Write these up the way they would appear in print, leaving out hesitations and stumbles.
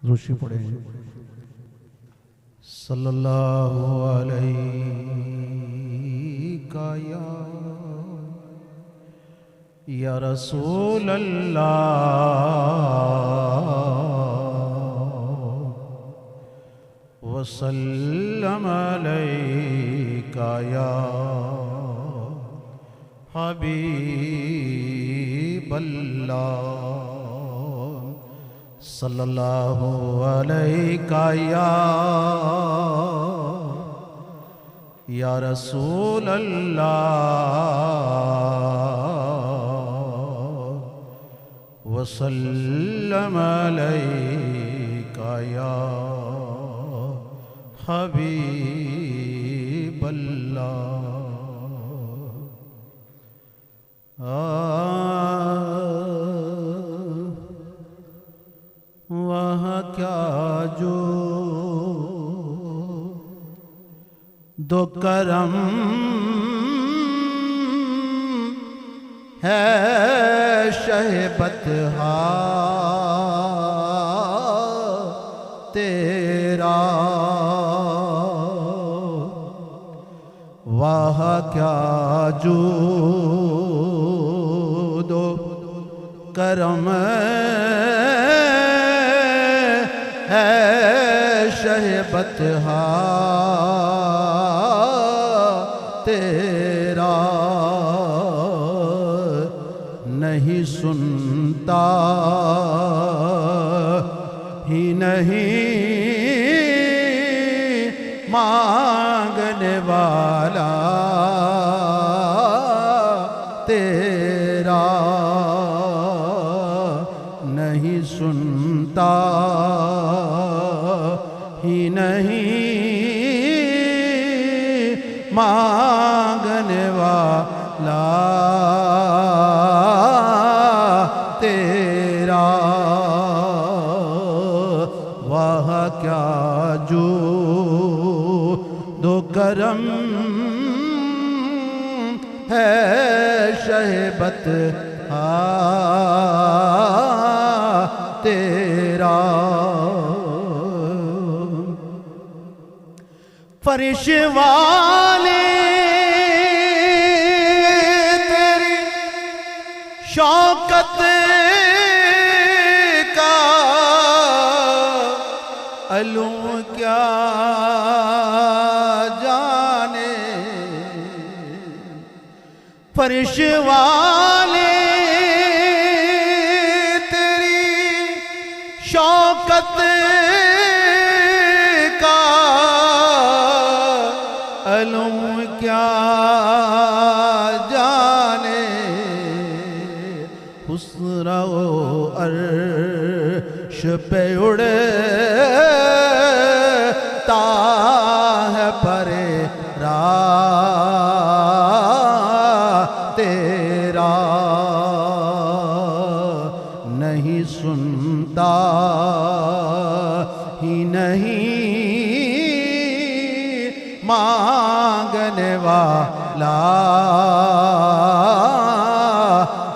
روشی پڑھیں صلی اللہ علیہ یا رسول اللہ وسلم علیک یا حبیب اللہ صلی اللہ علیہ یا رسول اللہ وسلم علیک یا حبیب اللہ وہاں کیا جو دو کرم ہے شہبت تیرا وہاں کیا جو دو کرم ہے شہبت تیرا نہیں سنتا ہی نہیں مانگنے والا تیرا نہیں سنتا ہی نہیں مانگنے والا تیرا وہاں کیا جو دو کرم ہے شہبت تیرا فرش والے تیری شوکت کا علم کیا جانے فرش والے تیری شوکت کا علم کیا جانے حسن و عرش پہ اڑتا ہے پرے تیرا نہیں سنتا ہی نہیں مانگنے والا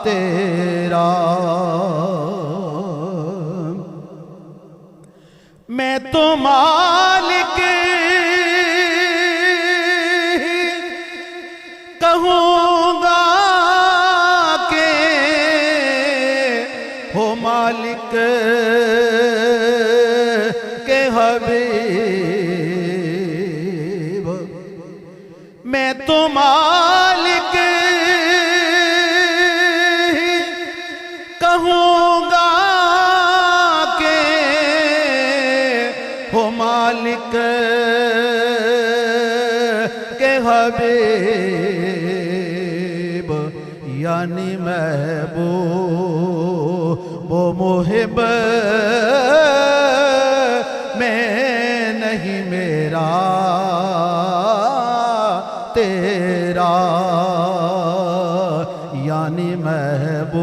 تیرا میں تو مالک کہوں گا کہ ہو مالک کے حبیب میں تو مالک کہوں گا کہ ہو مالک کے حبیب یعنی محبوب و محب میں نہیں میرا تیرا یعنی محبوب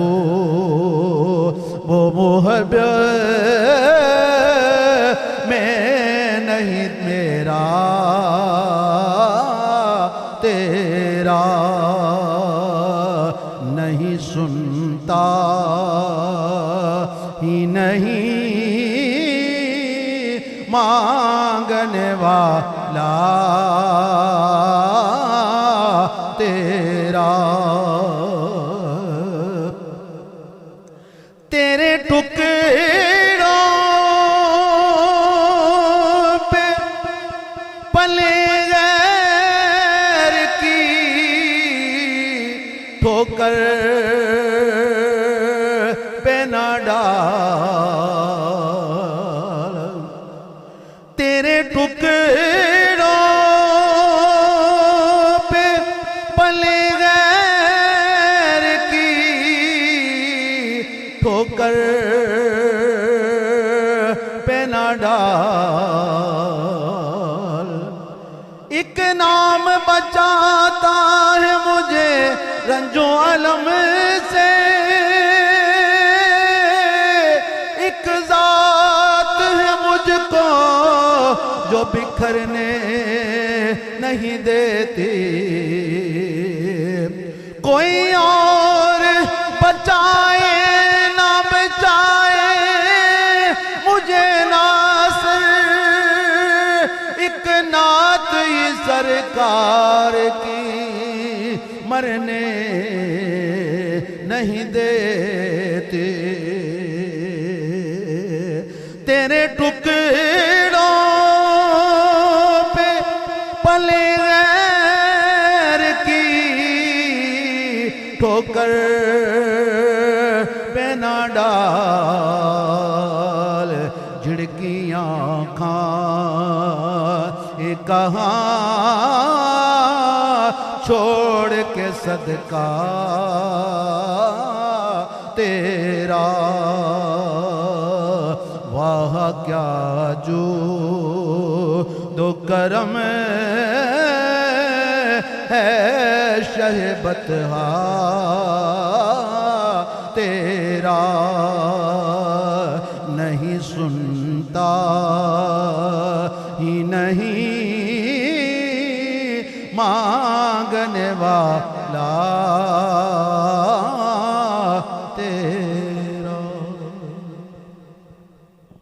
و محب میں نہیں میرا تیرا نہیں سنتا ہی نہیں مانگنے والا تیرا تیرے ٹکڑوں پہ پلے غیر کی ٹھوکر پہ نہ ڈال تیرے ٹکڑوں پہ پلے غیر کی ٹھوکر پہ نہ ڈال ایک نام بچاتا ہے مجھے رنج و علم سے ایک ذات ہے مجھ کو جو بکھرنے نہیں دیتی کوئی اور بچائے نہ بچائے مجھے ناصر ایک نعت ہی سرکار کی مرنے نہیں دیتے تیرے ٹکڑوں پہ پلے غیر کی ٹھوکر پہ نہ ڈال جھڑکیاں کھان کہاں چھوڑ کے صدقہ تیرا واہ کیا جو دو کرم ہے شہبت تیرا نہیں سنتا ہی نہیں مانگنے والا